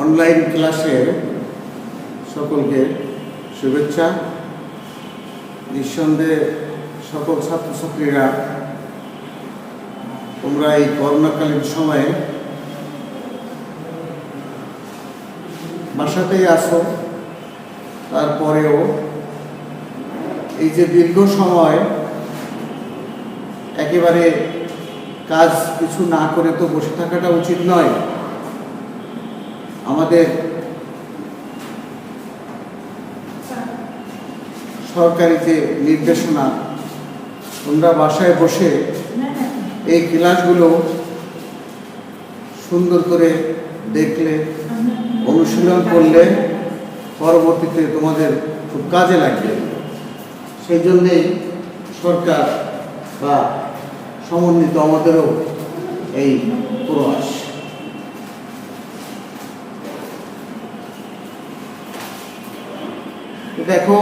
Online ক্লাসের সকলকে শুভেচ্ছা। নিঃসন্দেহে সকল ছাত্রছাত্রীরা তোমরা এই করোনাকালীন সময়ে বাসাতেই আছো, তারপরেও এই যে দীর্ঘ সময় একেবারে কাজ কিছু না করে তো বসে থাকাটা উচিত নয়। আমাদের সরকারি যে নির্দেশনা, তোমরা বাসায় বসে এই ক্লাসগুলো সুন্দর করে দেখলে, অনুশীলন করলে পরবর্তীতে তোমাদের খুব কাজে লাগবে। সেই জন্যেই সরকার বা সমন্বিত আমাদেরও এই প্রয়াস। দেখো,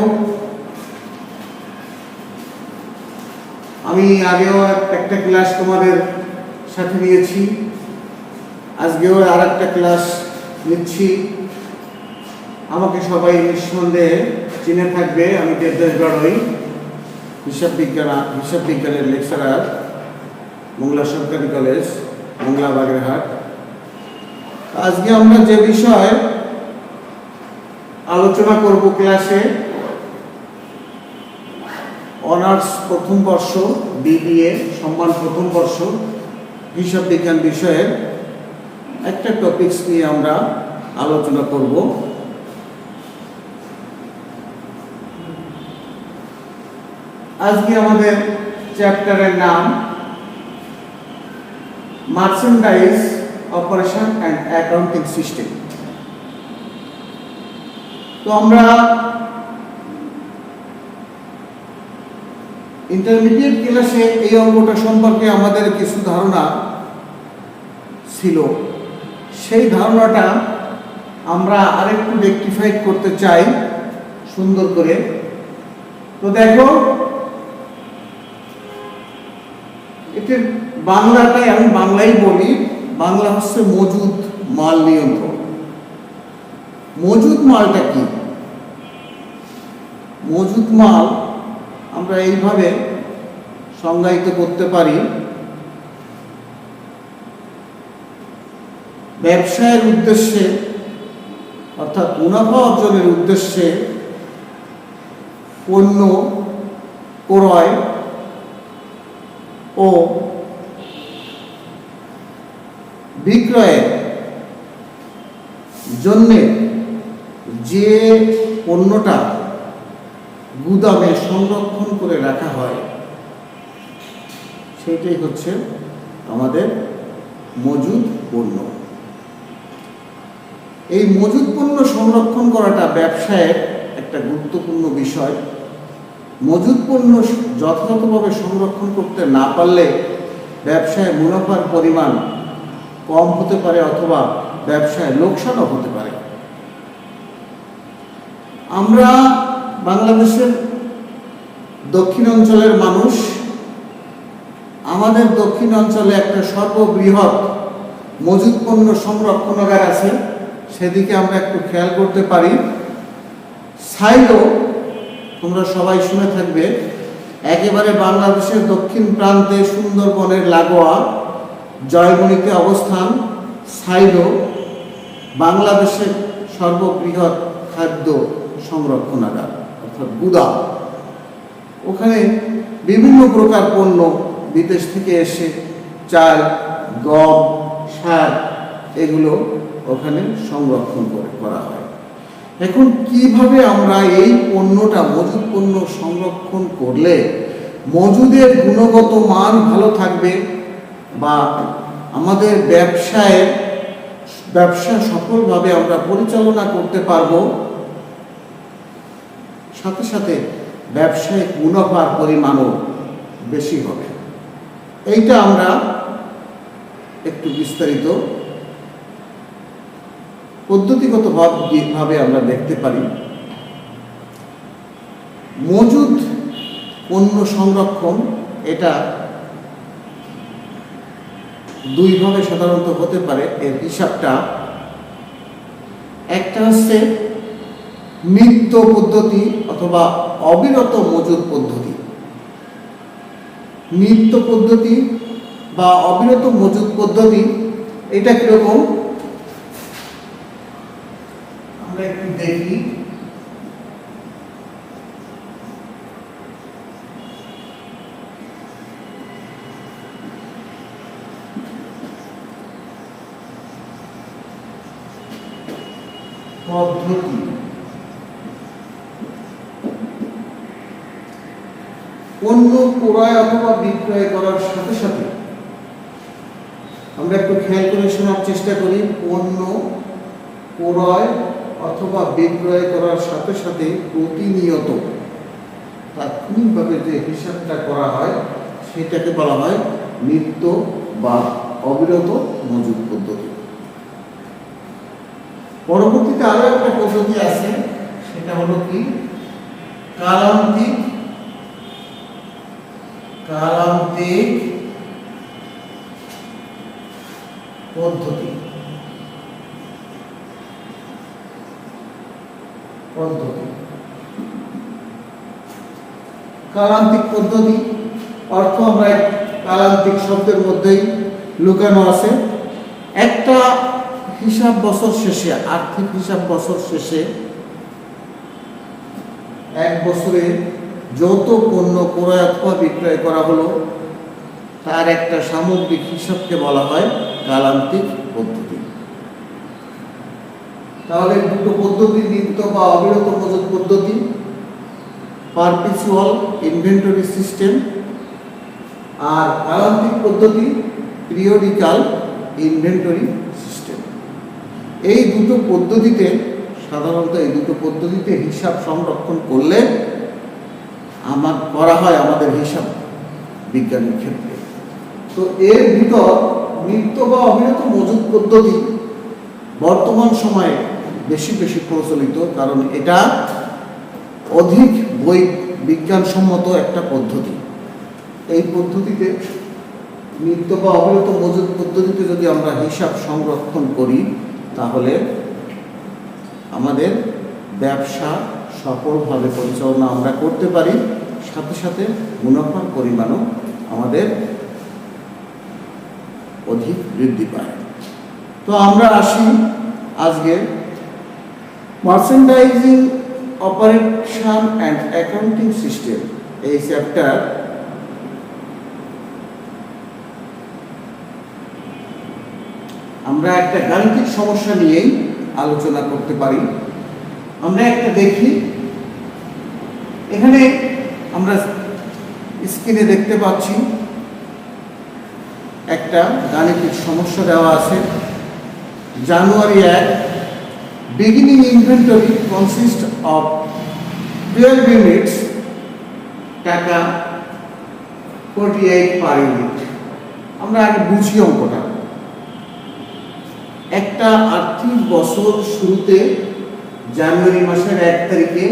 আমি আগেও একটা ক্লাস তোমাদের সাথে নিয়েছি, আজকেও আর একটা ক্লাস নিচ্ছি। আমাকে সবাই নিঃসন্দেহে চিনে থাকবে, আমি দেবদাস বাড়ই, হিসাব বিজ্ঞানের লেকচারার, মোংলা সরকারি কলেজ, মোংলা বাগেরহাট। আজকে আমরা যে বিষয় আলোচনা করব ক্লাসে, অনার্স প্রথম বর্ষ BBA সম্মান প্রথম বর্ষ হিসাব বিজ্ঞান বিষয়ের একটা টপিকস নিয়ে আমরা আলোচনা করব। আজকে আমাদের চ্যাপ্টারের নাম merchandise operation and accounting system. তো আমরা ইন্টারমিডিয়েট ক্লাসে এই অঙ্কটা সম্পর্কে আমাদের কিছু ধারণা ছিল, সেই ধারণাটা আমরা আরেকটু রেকটিফাইড করতে চাই সুন্দর করে। তো দেখো, এটির বাংলাটাই আমি বাংলাই বলি, বাংলা হচ্ছে মজুদ মাল নিয়ন্ত্রণ। মজুদ মালটা কি? মজুদ মাল আমরা এইভাবে সংজ্ঞায়িত করতে পারি, ব্যবসায়ের উদ্দেশ্যে অর্থাৎ মুনাফা অর্জনের উদ্দেশ্যে পণ্য ক্রয় ও বিক্রয়ের জন্যে যে পণ্যটা গুদামে সংরক্ষণ করে রাখা হয়, সেটাই হচ্ছে আমাদের মজুদ পণ্য। এই মজুদ পণ্য সংরক্ষণ করাটা ব্যবসায়ের একটা গুরুত্বপূর্ণ বিষয়। মজুদ পণ্য যথাযথভাবে সংরক্ষণ করতে না পারলে ব্যবসায় মুনাফার পরিমাণ কম হতে পারে অথবা ব্যবসায় লোকসানও হতে পারে। আমরা বাংলাদেশের দক্ষিণ অঞ্চলের মানুষ, আমাদের দক্ষিণ অঞ্চলে একটা সর্ববৃহৎ মজুদ পণ্য সংরক্ষণাগার আছে, সেদিকে আমরা একটু খেয়াল করতে পারি। সাইলো তোমরা সবাই শুনে থাকবে, একেবারে বাংলাদেশের দক্ষিণ প্রান্তে সুন্দরবনের লাগোয়া জয়মণিতে অবস্থান সাইলো বাংলাদেশের সর্ববৃহৎ খাদ্য সংরক্ষণাগার অর্থাৎ গুদাম। ওখানে বিভিন্ন প্রকার পণ্য বিদেশ থেকে এসে চাল, গম, সার এগুলো ওখানে সংরক্ষণ করা হয়। এখন কিভাবে আমরা এই পণ্যটা মজুদ পণ্য সংরক্ষণ করলে মজুদের গুণগত মান ভালো থাকবে বা আমাদের ব্যবসা সফলভাবে আমরা পরিচালনা করতে পারবো, সাথে সাথে ব্যবসায়িক মুনাফার পরিমাণও বেশি হবে, এইটা আমরা একটু বিস্তারিত পদ্ধতিগতভাবে আমরা দেখতে পারি। মজুদ পণ্য সংরক্ষণ এটা দুইভাবে সাধারণত হতে পারে। এর হিসাবটা একটা হচ্ছে নিত্য পদ্ধতি অথবা অবিরত মজুদ পদ্ধতি। নিত্য পদ্ধতি বা অবিরত মজুদ পদ্ধতি এটা কিরকম আমরা একটু দেখি। পদ্ধতি পণ্য ক্রয় অথবা বিক্রয় করার সাথে সাথে আমরা একটু খেয়াল করে শোনার চেষ্টা করি। পণ্য ক্রয় অথবা বিক্রয় করার সাথে সাথে প্রতিনিয়ত তাৎক্ষণিকভাবে যে হিসাবটা করা হয় সেটাকে বলা হয় নিত্য বা অবিরত মজুদ পদ্ধতি। পরবর্তীতে আরো একটা পদ্ধতি আছে, সেটা হলো কি কালান্তিক পদ্ধতি। কালান্তিক পদ্ধতি অর্থ আমরা কালান্তিক শব্দের মধ্যেই লুকানো আছে। একটা হিসাব বছর শেষে, আর্থিক হিসাব বছর শেষে এক বছরে যত পণ্য ক্রয় অথবা বিক্রয় করা হলো তার একটা সামগ্রিক হিসাবকে বলা হয় কালান্তিক পদ্ধতি। তাহলে দুটো পদ্ধতি, নিত্য বা অবিরত মজুদ পদ্ধতি, পারপিচুয়াল ইনভেন্টরি সিস্টেম, আর কালান্তিক পদ্ধতি পিরিয়ডিক্যাল ইনভেন্টরি সিস্টেম। এই দুটো পদ্ধতিতে সাধারণত হিসাব সংরক্ষণ করলে করা হয় আমাদের হিসাব বিজ্ঞানের ক্ষেত্রে। তো এর ভিতর নিত্য বা অবিরত মজুদ পদ্ধতি বর্তমান সময়ে বেশি প্রচলিত, কারণ এটা অধিক বিজ্ঞানসম্মত একটা পদ্ধতি। এই পদ্ধতিতে নিত্য বা অবিরত মজুদ পদ্ধতিতে যদি আমরা হিসাব সংরক্ষণ করি তাহলে আমাদের ব্যবসা সফলভাবে পরিচালনা আমরা করতে পারি, সাথে সাথে মুনাফার পরিমাণও আমাদের অধিক বৃদ্ধি পায়। তো আমরা আসি আজকে merchandising operation and accounting system এই চ্যাপ্টার। আমরা একটা গাণিতিক সমস্যা নিয়েই আলোচনা করতে পারি। আমরা একটা দেখি, এখানে আমরা স্ক্রিনে দেখতে পাচ্ছি একটা গাণিতিক সমস্যা দেওয়া আছে। জানুয়ারি 1, beginning inventory consists of 12 units, টাকা 48 per unit। আমরা আগে বুঝি অঙ্কটা। একটা আর্থিক বছর শুরুতে জানুয়ারি মাসের 1 তারিখে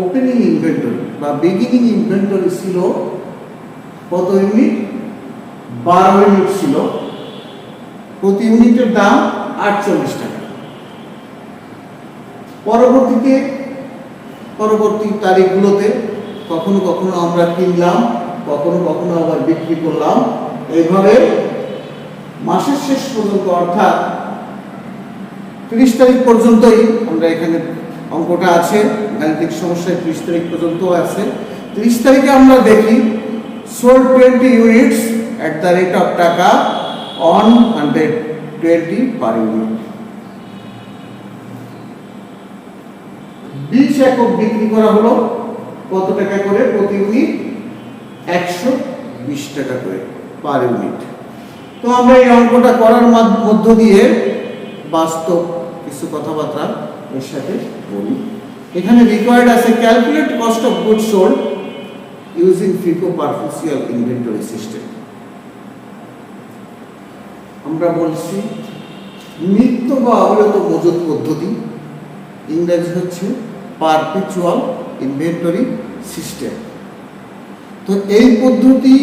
ওপেনিং ইনভেন্টরি বা বিগিনিং ইনভেন্টরি ছিল কত ইউনিট? 12 ইউনিট ছিল। প্রতি ইউনিটের দাম 48 টাকা। পরবর্তী তারিখগুলোতে কখনো কখনো আমরা কিনলাম, কখনো কখনো আবার বিক্রি করলাম। এইভাবে মাসের শেষ পর্যন্ত অর্থাৎ 30 তারিখ পর্যন্তই আমরা এখানে অঙ্কটা আছে, গাণিতিক সমস্যায় 30 তারিখ পর্যন্ত আছে। 30 তারিখে আমরা দেখি sold 20 units at the rate of টাকা on 120 per unit। 20 একক বিক্রি করা হলো কত টাকা করে? প্রতি ইউনিট 120 টাকা করে পার ইউনিট। তো আমরা এই অঙ্কটা করার মধ্য দিয়ে বাস্তব কিছু কথাবার্তা এর সাথে বলি। এখানে রিকোয়ার্ড আছে calculate cost of goods sold using ফিকো perpetual inventory system. আমরা বলছি নিত্য বা অবিরত মজুদ পদ্ধতি, ইংরেজি হচ্ছে পারপিচুয়াল ইনভেন্টরি সিস্টেম। তো এই পদ্ধতি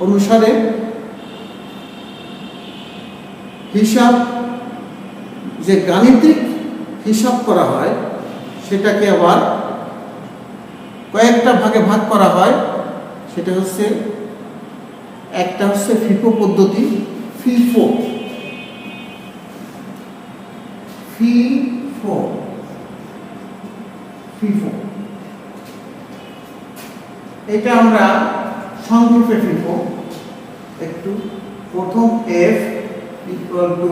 অনুসারে হিসাব যে গাণিতিক হিসাব করা হয় সেটাকে আবার কয়েকটা ভাগে ভাগ করা হয়। সেটা হচ্ছে একটা হচ্ছে ফিফো পদ্ধতি, ফিফো ফিফো ফিফো এটা আমরা সংক্ষেপে ফিফো একটু। প্রথম এফ ইকুয়াল টু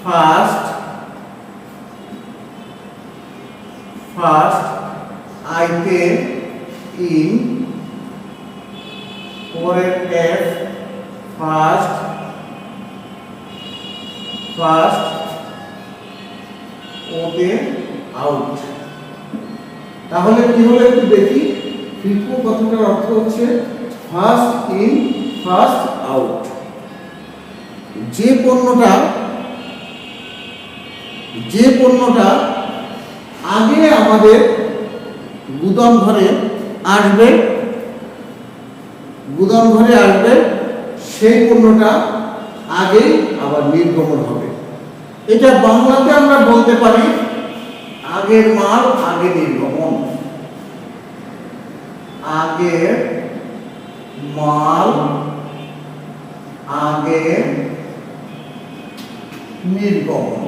ফার্স্ট আইতে ইন, পরের এফ ফার্স্ট ওতে আউট। তাহলে কি হলো একটু দেখি। ফিফো কথাটার অর্থ হচ্ছে ফার্স্ট ইন ফার্স্ট আউট। যে পণ্যটা আগে আমাদের গুদাম ঘরে আসবে সেই পণ্যটা আগেই আবার নির্গমন হবে। এটা বাংলাতে আমরা বলতে পারি আগের মাল আগে নির্গমন। আগের মাল আগে নির্গমন।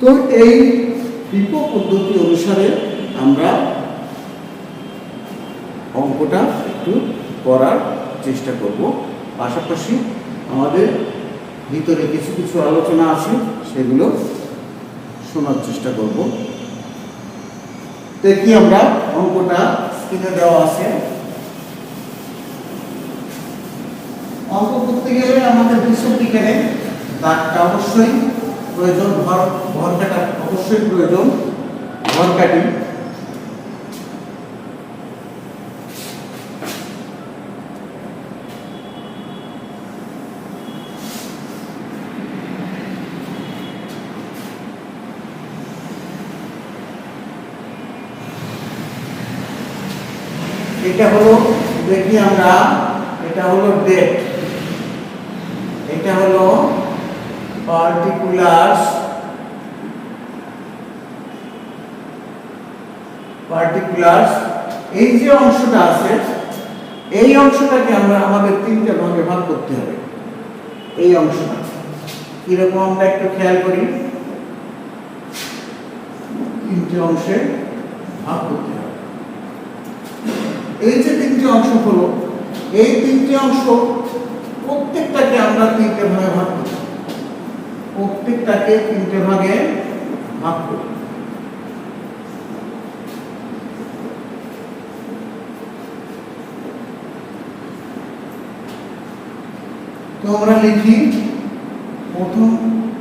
তো এই ফিফো পদ্ধতি অনুসারে আমরা অঙ্কটা একটু করার চেষ্টা করব। পাশাপাশি আমাদের ভিতরে কিছু কিছু আলোচনা আছে, সেগুলো শোনার চেষ্টা করব। দেখি আমরা অঙ্কটা স্ক্রিনে দেওয়া আছে। অঙ্ক করতে গেলে আমাদের হিসাব বিজ্ঞানে দাগটা অবশ্যই প্রয়োজন, ঘর কাটা অবশ্যই প্রয়োজন, ঘর কাটি। এটা হলো, দেখি আমরা, এটা হলো ডেট, এটা হলো পার্টিকুলার্স, এই যে অংশটা আছে এই অংশটাকে আমরা আমাদের তিনটা ভাগে ভাগ করতে হবে। এই অংশটা কিরকম আমরা একটু খেয়াল করি, তিনটে অংশে ভাগ করতে হবে। এই যে তিনটে অংশ হলো, এই তিনটে অংশ প্রত্যেকটাকে আমরা তিনটে ভাগে ভাগ করি, প্রত্যেকটাকে তিনটে ভাগে ভাগ করি। তো আমরা লিখি, প্রথম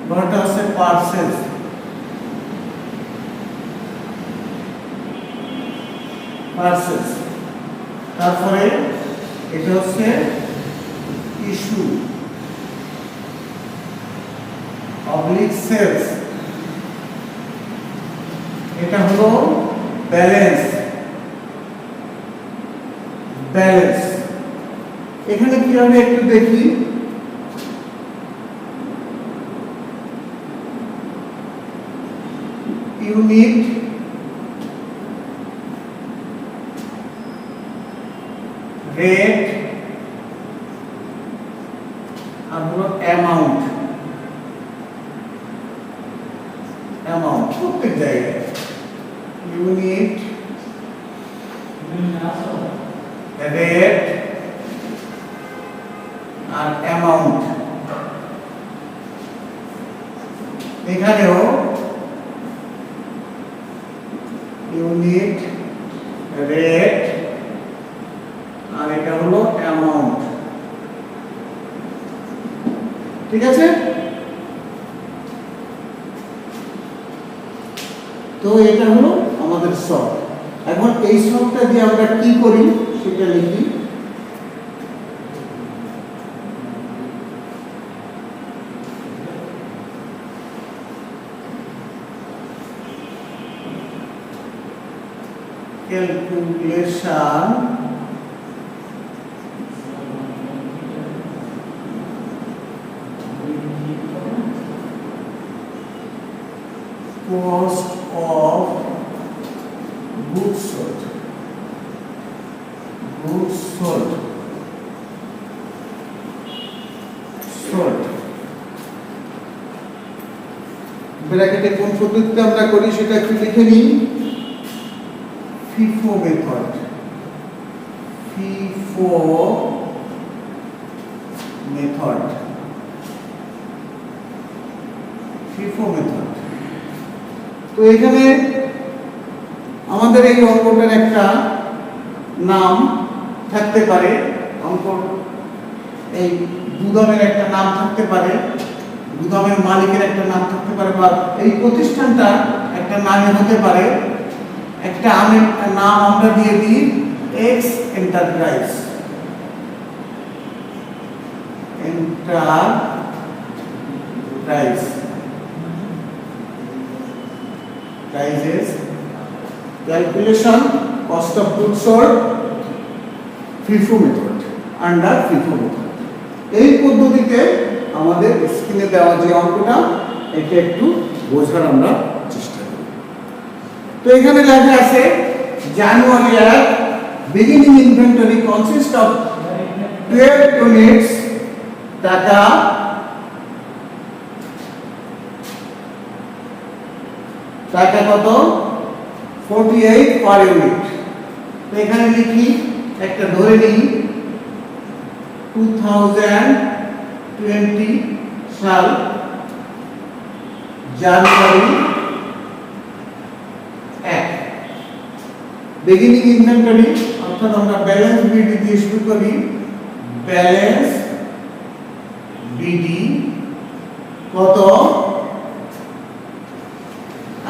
ঘরটা আছে পার্সেলস, তারপরে এটা হচ্ছে ইস্যু অবলিক সেলস, এটা হলো ব্যালেন্স। এখানে কি হবে একটু দেখি, ইউনিট, রেট আর হলো অ্যামাউন্ট। প্রত্যেক জায়গায় ইউনিট, রেট আর অ্যামাউন্ট। এখানেও ইউনিট, রেট আর এটা হলো অ্যামাউন্ট। ঠিক আছে? তো এটা হলো আমাদের সব। এখন এই সবটা দিয়ে আমরা কি করি সেটা লিখি। Calculation cost of goods sold ব্র্যাকেটে কোন পদ্ধতিতে আমরা করি সেটা একটু লিখে নিই। FIFO মেথড, তো এখানে আমাদের এই অঙ্কটার একটা নাম থাকতে পারে, অঙ্ক এই গুদামের একটা নাম থাকতে পারে, গুদামের মালিকের একটা নাম থাকতে পারে, বা এই প্রতিষ্ঠানটা একটা নামে হতে পারে। একটা নাম আমরা দিয়ে দিই x enterprise, calculation cost of goods sold FIFO method, under FIFO method. এই পদ্ধতিতে আমাদের স্ক্রিনে দেওয়া যে অঙ্কটা এটা একটু বোঝার আমরা চেষ্টা করি। তো এখানে লেখা আছে জানুয়ারি এর beginning inventory consist of 12 units, টাকা কত 48 পার ইউনিট। তো এখানে লিখি, একটা ধরে নিই 2020 সাল জানুয়ারি 1, বিগিনিং ইনভেন্টরি অর্থাৎ আমরা ব্যালেন্স বিডি দিয়ে শুরু করি। ব্যালেন্স বিডি কত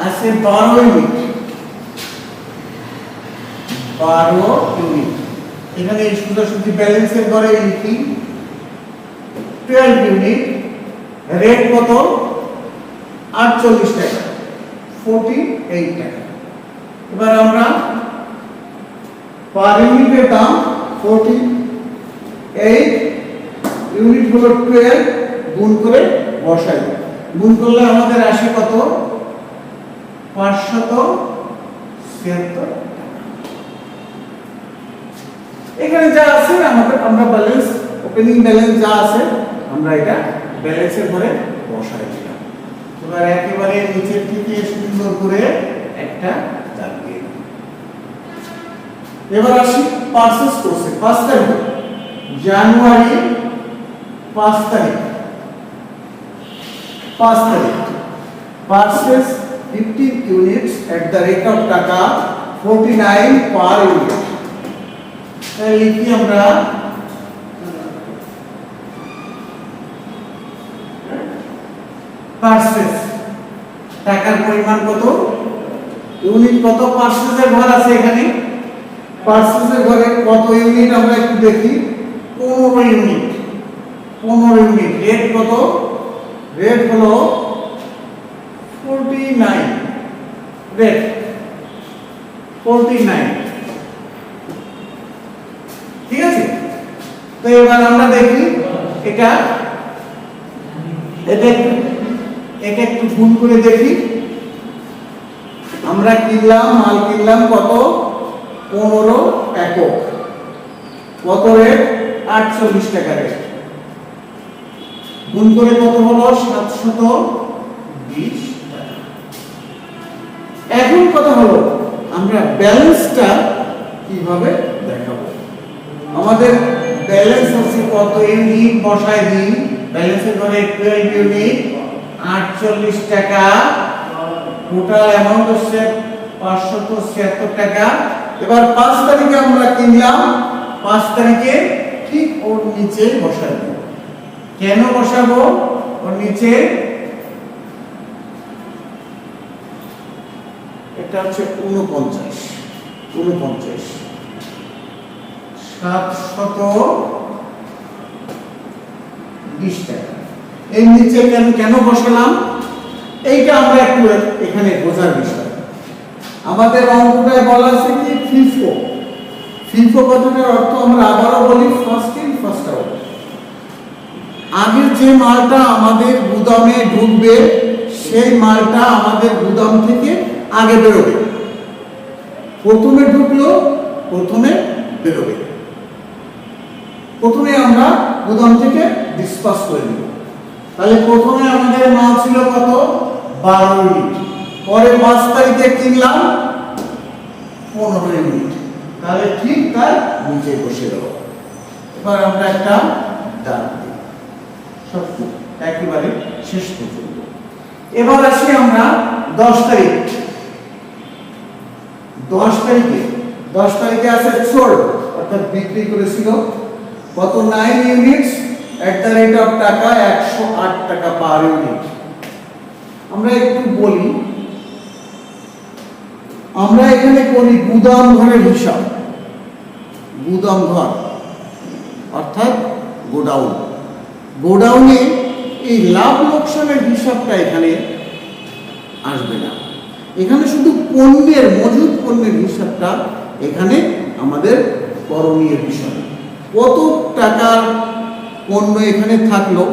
আছে 12 ইউনিট, এখানে এই সোজাসুজি ব্যালেন্সের ঘরে লিখি 12 ইউনিট, রেট কত 48 টাকা, 48 টাকা। এবার আমরা পার ইউনিটের দাম 48, ইউনিট হলো 12, গুণ করে বসাই, গুণ করলে আমাদের আসে কত 576। এখানে যা আছে আমরা ব্যালেন্স, ওপেনিং ব্যালেন্স যা আছে আমরা এটা ব্যালেন্সের ঘরে বসাই দিলাম। এবার একেবারে নিচের থেকে সুন্দর করে একটা দাগ দিয়ে দিই। এবার আসি পারচেজ করছে 5 তারিখ, জানুয়ারি 5 তারিখ, purchase 15 units at the rate of টাকা 49 পার ইউনিট। লিখি আমরা পারচেজ, টাকার পরিমাণ কত, ইউনিট কত, পারচেজের ঘর আছে এখানে, পারচেজের ঘরে কত ইউনিট আমরা একটু দেখি 15 ইউনিট, রেট কত, রেট হলো 49, রেট 49, ঠিক আছে। তো এবার আমরা দেখি এটা একটু গুণ করে দেখি। আমরা মাল কিনলাম কত 15 একক, কত রেট 48 টাকা রেট, গুণ করে কত হলো 720 টাকা। এখন কথা হলো আমরা ব্যালেন্সটা কিভাবে দেখাবো। আমাদের ব্যালেন্স আছে কত ইউনিট, বসায় দিই, ব্যালেন্সের ঘরে 12 ইউনিট 48 টাকা, টোটাল অ্যামাউন্ট হচ্ছে 576 টাকা। এবার 5 তারিখে আমরা কিনলাম, 5 তারিখে ঠিক ওর নিচে বসাবো। কেন বসাবো ওর নিচে, এটা হচ্ছে 49 720 টাকা। এর নিচে কেন বসালাম এইটা আমরা একটু এখানে বোঝার বিষয়। আমাদের অঙ্কটায় বলা আছে কি ফিফো। ফিফো কথাটার অর্থ আমরা আবারও বলি ফার্স্ট ইন ফার্স্ট আউট। আগের যে মালটা আমাদের গুদামে ঢুকবে সেই মালটা আমাদের গুদাম থেকে আগে বেরোবে। প্রথমে ঢুকলো, প্রথমে বেরোবে। প্রথমে আমরা গুদাম থেকে ডিসপাস করে দেব। তাহলে প্রথমে আমাদের মাল ছিল কত? 12 ইউনিট। পরে 5 তারিখে কিনলাম 15 ইউনিট। তাহলে ঠিক তার নিচে বসে দেব। এবার আমরা একটা দাগ দিই সব একেবারে শেষ পর্যন্ত। এবার আসি আমরা 10 তারিখ। 10 তারিখে আছে সোল্ড, অর্থাৎ বিক্রি করেছিল কত? 9 units at the rate of টাকা 108 টাকা পার ইউনিট। আমরা একটু বলি, আমরা এখানে করি গুদাম ঘরের হিসাব। গুদাম ঘর অর্থাৎ গোডাউন। গোডাউনে এই লাভ লোকসানের হিসাবটা এখানে আসবে না। এখানে শুধু পণ্যের, মজুদ পণ্যের হিসাবটা এখানে আমাদের করণীয় বিষয়। কত টাকার পণ্য এখানে থাকলো,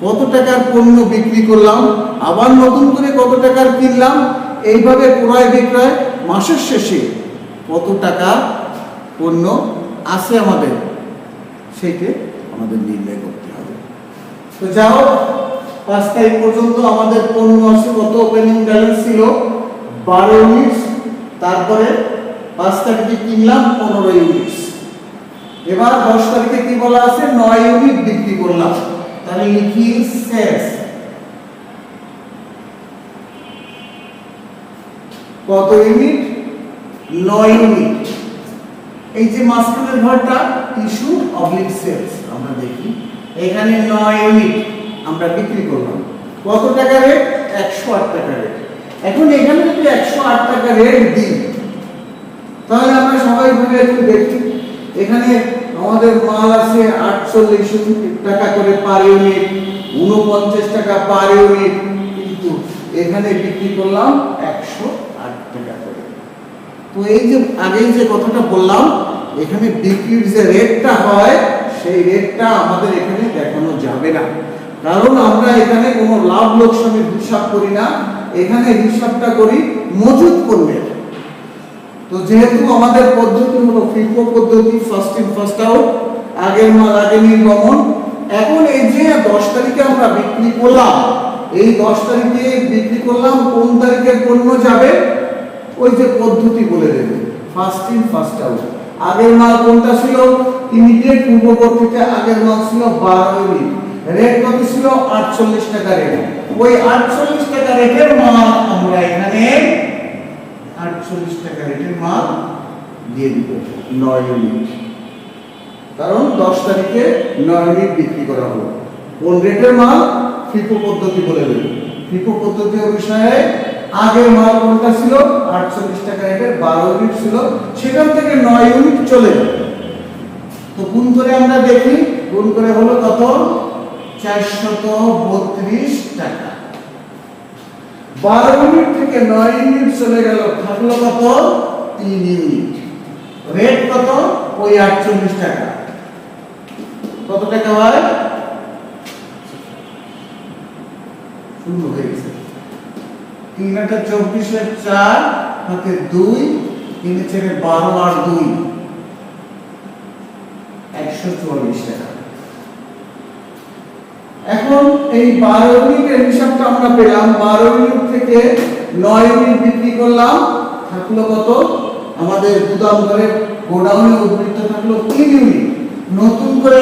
কত টাকার পণ্য বিক্রি করলাম, আবার নতুন করে কত টাকার কিনলাম, এইভাবে ক্রয় বিক্রয় মাসের শেষে কত টাকা পণ্য আছে আমাদের, সেইটা আমাদের নির্ণয় করতে হবে। তো যাও 5 তারিখ পর্যন্ত আমাদের পণ্য আছে কত? ওপেনিং ব্যালেন্স ছিল 12 ইউনিট। তারপরে 5 তারিখে কিনলাম 15 ইউনিট। এবার 10 তারিখে কি বলা আছে? 9 ইউনিট বিক্রি করলাম। তাহলে লিখি সেলস। কত ইউনিট? 9 ইউনিট। এই যে মাঝখানের ঘরটা ইস্যু অবলিক সেলস, আমরা দেখি এখানে 9 ইউনিট আমরা বিক্রি করলাম। কত টাকা রেট? 108 টাকা রেট। এখন এখানে যদি 108 টাকা রেট দিই, তাহলে আমরা সবাই মিলে একটু দেখি, এখানে আমাদের মাল আছে 48 টাকা করে পার ইউনিট, 49 টাকা পার ইউনিট, কিন্তু এখানে বিক্রি করলাম 108 টাকা করে। তো এই যে আগেই যে কথাটা বললাম, এখানে বিক্রির যে রেটটা হয় সেই রেটটা আমাদের এখানে দেখানো যাবে না, কারণ আমরা এখানে কোনো লাভ লোকসানের হিসাব করি না, এখানে হিসাবটা করি মজুদ পণ্যের। তো যেহেতু আমাদের পদ্ধতি হলো ফিফো পদ্ধতি, ফার্স্ট ইন ফার্স্ট আউট, আগের মাল আগে নির্গমন। এখন এই যে 10 তারিখে আমরা বিক্রি করলাম, এই 10 তারিখে বিক্রি করলাম, কোন তারিখে পণ্য যাবে ওই যে পদ্ধতি বলে দেবে, ফার্স্ট ইন ফার্স্ট আউট। আগের মাল কোনটা ছিল? ইমিডিয়েট পূর্ববর্তীতে আগের মাল ছিল 12 ইউনিট, রেট কত ছিল? 48 টাকা রেট। ওই 48 টাকা রেটের মাল আমরা এখানে 48 টাকা রেটের মাল দিয়ে দিব 9 ইউনিট, কারণ 10 তারিখে 9 ইউনিট বিক্রি করা হলো। কোন রেটের মাল? ফিফো পদ্ধতি বলে দেবে। ফিফো পদ্ধতি অনুসারে আগের মাল কোনটা ছিল? 48 টাকা রেটের 12 ইউনিট ছিল, সেখান থেকে 9 ইউনিট চলে যাবে। তো গুণ করে আমরা দেখি, গুণ করে হলো কত? 432 টাকা। 12 ইউনিট থেকে 9 ইউনিট চলে গেল, থাকলো কত? 3 ইউনিট। রেট কত? ওই 48 টাকা। কত টাকা হয়? শূন্য হয়ে গেছে। 3 আর 24 এর 4 হাতে 2, 3 এর থেকে 12 আর 2 144 টাকা। এখন এই 12 ইউনিটের হিসাবটা আমরা পেলাম। 12 ইউনিট থেকে 9 ইউনিট বিক্রি করলাম, থাকলো কত? আমাদের গুদাম ঘরে গোডাউনে উদ্বৃত্ত থাকলো 3 ইউনিট। নতুন করে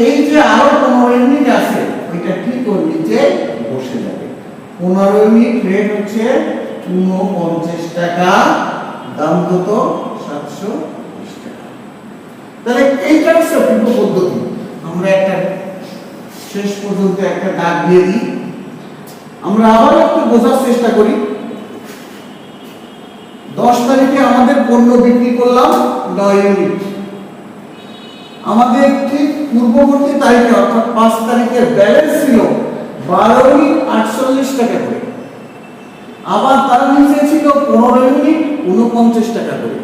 এই যে আরো 15 ইউনিট আছে, ওইটা ঠিক ওর নিচে বসে যাবে। 15 ইউনিট রেট হচ্ছে 49 টাকা, দাম কত? 720 টাকা। তাহলে এইটা হচ্ছে ফিফো পদ্ধতি। আমরা একটা শেষ পর্যন্ত একটা দাগ দিয়ে দিই। আমরা আবার একটু বোঝার চেষ্টা করি। 10 তারিখে আমাদের পণ্য বিক্রি করলাম 9 ইউনিট। আমাদের ঠিক পূর্ববর্তী তারিখে অর্থাৎ 5 তারিখের ব্যালেন্স ছিল 12 ইউনিট 48 টাকা করে। আবার তার নিচে ছিল 15 ইউনিট 49 টাকা করে।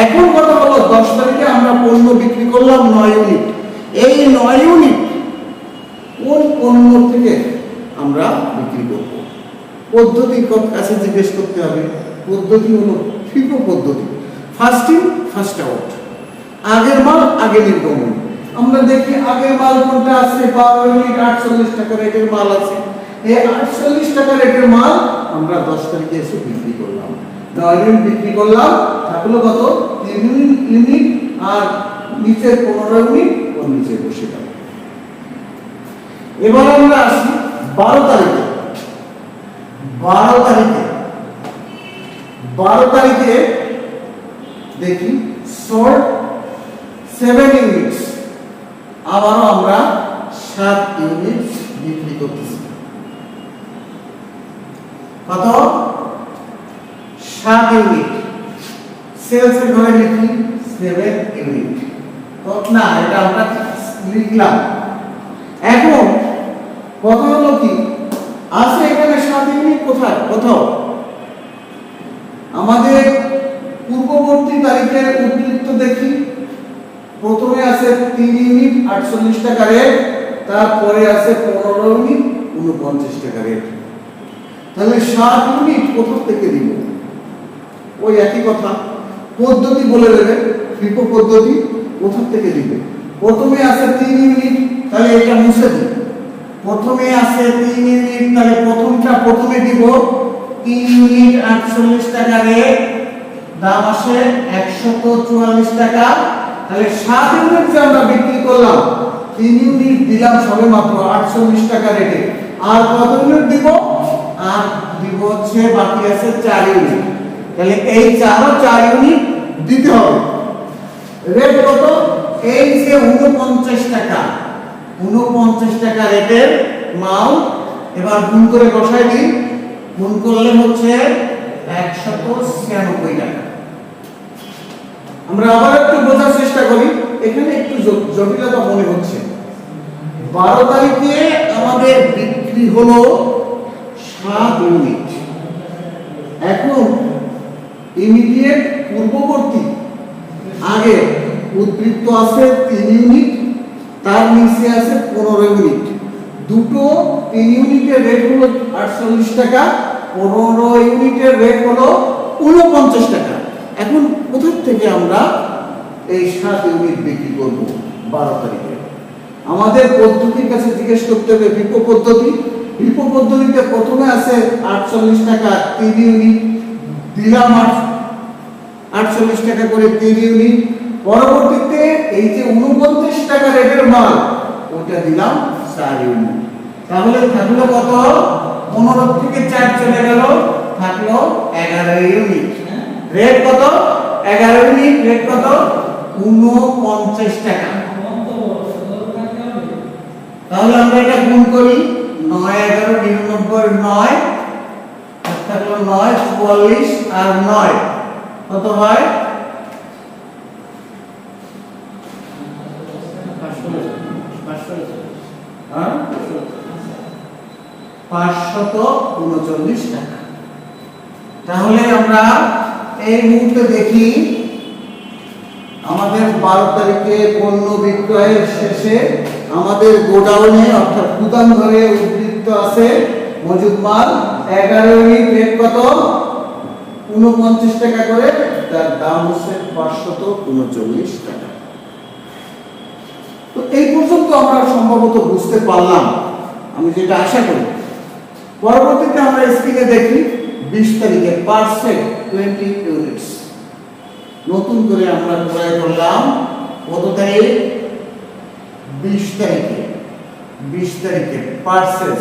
এখন কথা হলো 10 তারিখে আমরা পণ্য বিক্রি করলাম 9 ইউনিট। এই 9 ইউনিট কোন পণ্য থেকে আমরা বিক্রি করব? পদ্ধতির কাছে জিজ্ঞেস করতে হবে। পদ্ধতি হলো ফিফো পদ্ধতি, ফার্স্ট ইন ফার্স্ট আউট। আগের মাল আগে নির্গমন। আমরা দেখি আগের মাল কোনটা আছে, 12 ইউনিট 48 টাকা রেটের মাল আছে। এই 48 টাকা রেটের মাল আমরা 10 তারিখে এসে বিক্রি করলাম, 9 ইউনিট বিক্রি করলাম, থাকলো কত 3 ইউনিট, আর নিচের 15 ইউনিট ওর নিচে বসে গেল। এবার আমরা আসি 12 তারিখে। 12 তারিখে দেখি শর্ট 7 ইউনিটস, আবারও আমরা 7 ইউনিট বিক্রি করতেছি। কত? 7 ইউনিট। সেলসের ঘরে লিখি 7 ইউনিট। তো না, এটা আমরা লিখলাম। এখন কথা হলো কি, আছে এখানে 7 ইউনিট কোথায়? কোথাও আমাদের পূর্ববর্তী তারিখের উদ্বৃত্ত দেখি। প্রথমে আছে 3 ইউনিট 48 টাকা রেট, তারপরে আছে 15 ইউনিট 49 টাকা রেট। তাহলে 7 ইউনিট কোথা থেকে দিব? ওই একই কথা, পদ্ধতি বলে দেবে, ফিফো পদ্ধতি। কোথা থেকে দিবে? প্রথমে আছে 3 ইউনিট, তাহলে এটা মুছে দিই। প্রথমে আছে 3 ইউনিট, তাহলে প্রথমে দিব 3 ইউনিট 48 টাকা রেট, দাম আসে 144 টাকা। তাহলে 7 ইউনিট যে আমরা বিক্রি করলাম, 3 ইউনিট দিলাম সবে মাত্র 48 টাকা রেটে। আর কত ইউনিট দিব? আর দিব হচ্ছে বাকি আছে 4 ইউনিট। তাহলে এই 4 ইউনিট দিতে হবে। রেট কত? এই যে 49 টাকা, 49 টাকা রেটের মাল। এবার গুণ করে বসাই দিই, গুণ করলে হচ্ছে 196 টাকা। আমরা আবার একটু বোঝার চেষ্টা করি, এখানে একটু জটিলতা মনে হচ্ছে। 12 তারিখে আমাদের বিক্রি হলো 7 ইউনিট। এখন ইমিডিয়েট পূর্ববর্তী আগে উদ্বৃত্ত আছে 3 ইউনিট, তার নিচে আছে 15 ইউনিট। দুটো 3 ইউনিটের রেট হলো 48 টাকা, 15 ইউনিটের রেট হলো 49 টাকা। এখন কোথা থেকে আমরা এই 7 ইউনিট বিক্রি করব 12 তারিখে? আমাদের পদ্ধতির কাছে জিজ্ঞেস করতে হবে, ফিফো পদ্ধতি। ফিফো পদ্ধতিতে প্রথমে আছে 48 টাকা 3 ইউনিট, দিলাম 48 টাকা করে 3 ইউনিট। পরবর্তীতে এই যে 49 টাকা রেটের মাল, ওটা দিলাম 4 ইউনিট। তাহলে থাকলো কত? 15 থেকে 4 চলে গেল, থাকলো 11 ইউনিট। রেট কত? 11 ইউনিট। রেট কত? 49 টাকা। তাহলে আমরা এটা গুণ করি, 9 11 99 9, থাকলো 9 44 আর 9 কত হয়? 539 টাকা। তাহলে আমরা এই মুহূর্তে দেখি আমাদের 12 তারিখে পণ্য বিক্রয়ের শেষে আমাদের গোডাউনে অর্থাৎ গুদাম ঘরে উদ্বৃত্ত আছে মজুদ মাল 11 ইউনিট। রেট কত? 49 টাকা করে, তার দাম হচ্ছে 539 টাকা। তো এই পর্যন্ত আমরা সম্ভবত বুঝতে পারলাম, আমি যেটা আশা করি। পরবর্তীতে আমরা স্ক্রিনে দেখি 20 তারিখে পার্সেল 20 ইউনিটস নতুন করে আমরা ক্রয় করলাম। কত তারিখ? 20 তারিখে। 20 তারিখে পার্সেল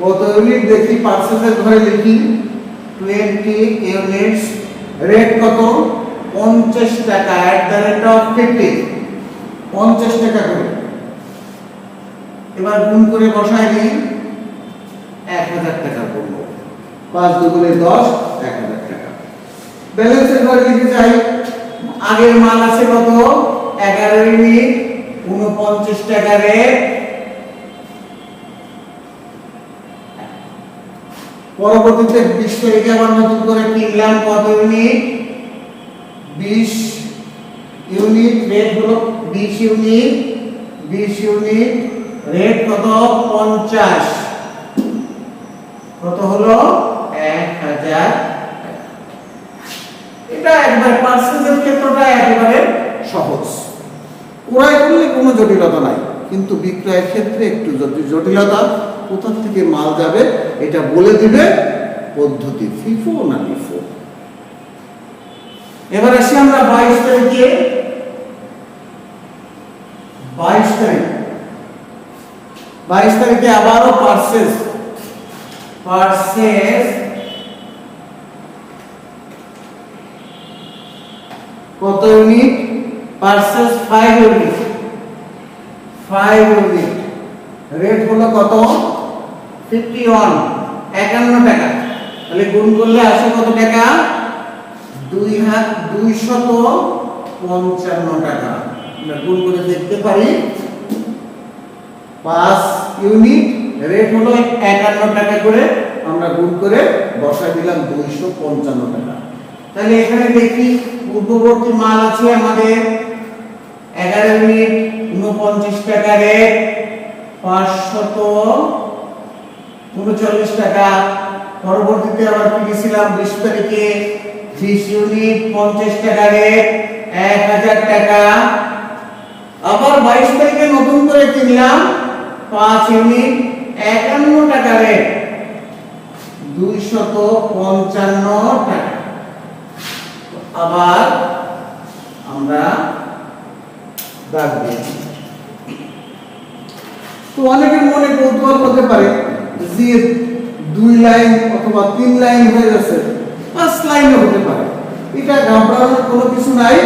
কত ইউনিট দেখি, পার্সেলের ঘরে লিখি 20 ইউনিটস। রেট কত? 50 টাকা এট দ্য রেট অফ 50, 50 টাকা করে। এবার গুণ করে বসাই দিই, 1000 টাকা পড়লো। 5 দুগুণে 10, 1000 টাকা। ব্যালেন্সের ঘরে লিখে যাই, আগের মাল আছে কত? 11 ইউনিট, 49 টাকা রেট, পরবর্তীতে 20 তারিখে আবার নতুন করে কিনলাম কত ইউনিট, 20 ইউনিট, রেট হলো 20 ইউনিট, 20 ইউনিট, রেট কত 50, কত হলো 1000। এটা একবারে পার্সেন্টেজের ক্ষেত্রটা একেবারে সহজ, ক্রয় করলে কোনো জটিলতা নাই, কিন্তু বিক্রয়ের ক্ষেত্রে একটু জটিলতা। কোথা থেকে মাল যাবে এটা বলে দিবে পদ্ধতি, ফিফো না লিফো। এবার আসি আমরা 22 তারিখে, 22 তারিখে আবারও পারচেজ কত unit, purchase 5 unit, 5 unit, rate হলো কত 51 টাকা। তাহলে গুণ করলে আসে কত টাকা, 255 টাকা। আমরা গুণ করে দেখতে পারি, 5 ইউনিট, রেট হলো 51 টাকা করে, আমরা গুণ করে বসাই দিলাম 255 টাকা। তাহলে এখানে দেখি পূর্ববর্তী মাল আছে আমাদের 11 ইউনিট 49 টাকা রেট, 539 টাকা। পরবর্তীতে আবার কিনেছিলাম 20 তারিখে 20 ইউনিট 50 টাকা রেট, 1000 টাকা। আবার 22 তারিখে নতুন করে কিনলাম 5 ইউনিট 51 টাকা রেট, 255 টাকা। আবার আমরা দাগ দিই। তো অনেকের মনে কৌতূহল হতে পারে যে 2 লাইন অথবা 3 লাইন হয়ে গেছে, 5 লাইনও হতে পারে। এটা ঘাবড়ানোর কোনো কিছু নাই।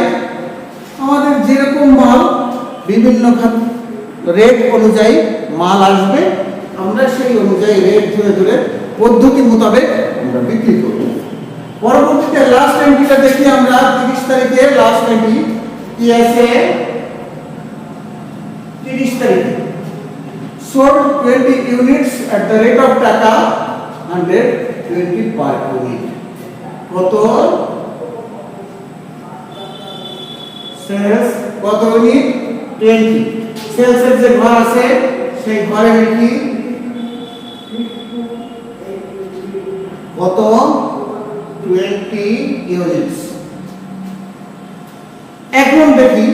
আমাদের যেরকম মাল বিভিন্ন রেট অনুযায়ী মাল আসবে, আমরা সেই অনুযায়ী রেট ধরে ধরে পদ্ধতি মোতাবেক আমরা বিক্রি করব। পরবর্তীতে লাস্ট এন্ট্রিটা দেখি আমরা 30 তারিখে লাস্ট এন্ট্রি কি আছে, 30 তারিখে sold 20 units at the rate of টাকা 120 per unit। কত সেলস, কত ইউনিট 20। সেলসের যে ঘর আছে সেই ঘরে লিখি কত 20 ইউনিটস। এখন দেখি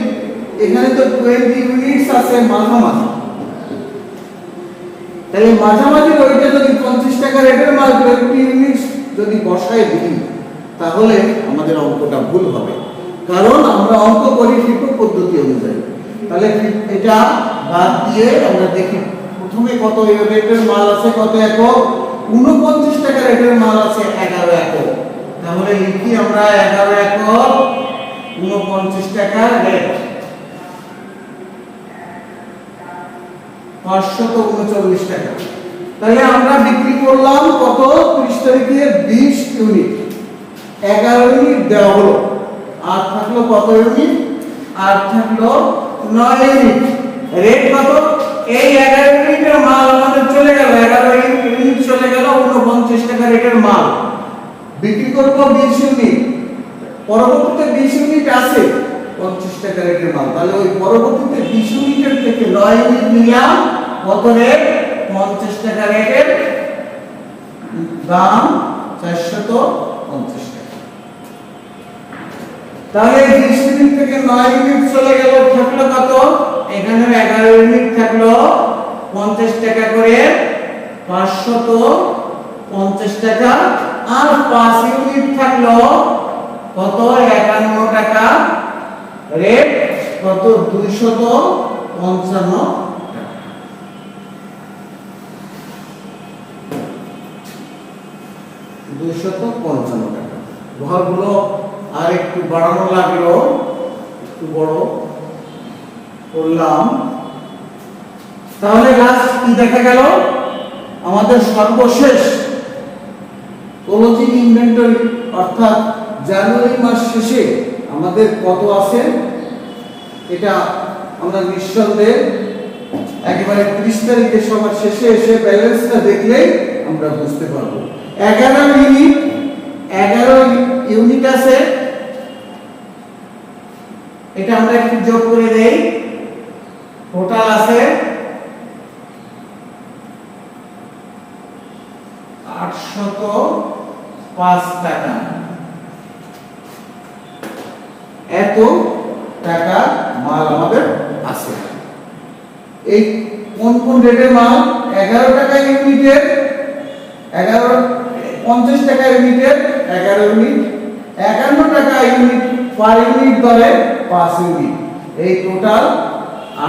এখানে তো 20 ইউনিটস আছে মাঝামাঝি, তাহলে মাঝামাঝি ওইটা যদি 50 টাকা রেটের মাল 20 ইউনিটস যদি বসায় দিই, তাহলে আমাদের অঙ্কটা ভুল হবে, কারণ আমরা অঙ্ক করি ফিফো পদ্ধতি অনুযায়ী। তাহলে এটা বাদ দিয়ে আমরা দেখি প্রথমে কত রেটের মাল আছে, কত একক, 49 টাকা রেটের মাল আছে 11 একক। তাহলে লিখি আমরা 11 একক 49 টাকা রেট, 539 টাকা। তাহলে আমরা বিক্রি করলাম কত 30 তারিখে 20 ইউনিট, 11 ইউনিট দেওয়া হলো, আর থাকলো কত ইউনিট, আর থাকলো 9 ইউনিট। রেট কত, এই 11 ইউনিটের মাল আমাদের চলে গেল, 11 ইউনিট চলে গেল 49 টাকা রেটের মাল, বিক্রি করব 20 ইউনিট। পরবর্তীতে 20 ইউনিট আছে 50 টাকা রেটের মাল, তাহলে ওই পরবর্তীতে 20 ইউনিটের থেকে 9 ইউনিট নিলাম, কত রেট 50 টাকা রেটের, দাম 450 টাকা। তাহলে 20 ইউনিট থেকে 9 ইউনিট চলে গেল, থাকলো কত, এখানে 11 ইউনিট থাকলো 50 টাকা করে, 550 টাকা। আর 5 ইউনিট থাকলো কত 51 টাকা রেট, কত 255 টাকা। 255 টাকা। ঘরগুলো আর একটু বাড়ানো লাগলো, একটু বড় করলাম। তাহলে লাস্ট কি দেখা গেল, আমাদের সর্বশেষ ক্লোজিং ইনভেন্টরি অর্থাৎ জানুয়ারি মাস শেষে আমাদের কত আছে, এটা আমরা নিঃসন্দেহে একেবারে 30 তারিখে সবার শেষে এসে ব্যালেন্সটা দেখলেই আমরা বুঝতে পারবো। 11 ইউনিট আছে, এটা আমরা একটু যোগ করে দেই। টোটাল আছে 805 টাকা। এত টাকা মাল আমাদের আছে। এই কোন কোন রেটের মাল? 11 টাকা ইউনিটের, 50 টাকা ইউনিটের 11 ইউনিট, 51 টাকা ইউনিট পার ইউনিট ধরে 5 ইউনিট। এই টোটাল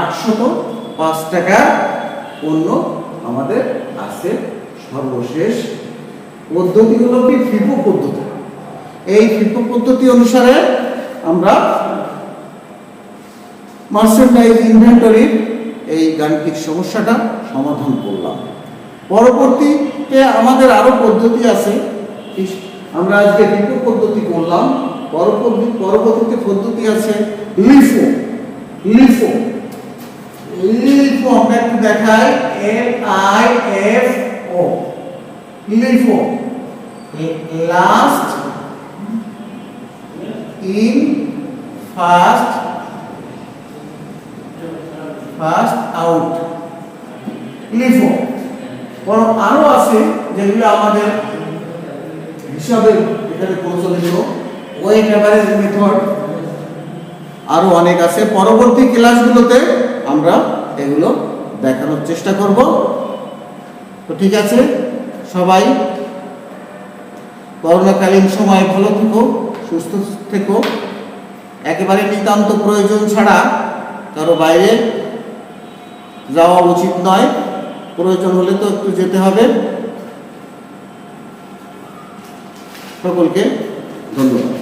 805 টাকা পণ্য আমাদের আছে। সর্বশেষ পদ্ধতি হলো কি? ফিফো পদ্ধতি। এই ফিফো পদ্ধতি অনুসারে আমরা মার্চেন্ডাইজ ইনভেন্টরির এই গাণিতিক সমস্যাটা সমাধান করলাম। পরবর্তীতে আমাদের আরো পদ্ধতি আছে, আমরা আজকে ফিফো পদ্ধতি করলাম। পরবর্তীতে পদ্ধতি আছে লিফো। লিফো লিফো আমরা একটু দেখাই, LIFO। LIFO last in first out. LIFO আরো আছে যেগুলো আমাদের হিসাবে এখানে প্রচলিত, ওয়েট এভারেজ মেথড, আরো অনেক আছে। পরবর্তী ক্লাসগুলোতে আমরা এগুলো দেখানোর চেষ্টা করব। তো ঠিক আছে, সবাই করোনাকালীন সময় ভালো থেকো, সুস্থ থেকো। একেবারে নিতান্ত প্রয়োজন ছাড়া কারো বাইরে যাওয়া উচিত নয়। প্রয়োজন হলে তো একটু যেতে হবে। সকলকে ধন্যবাদ।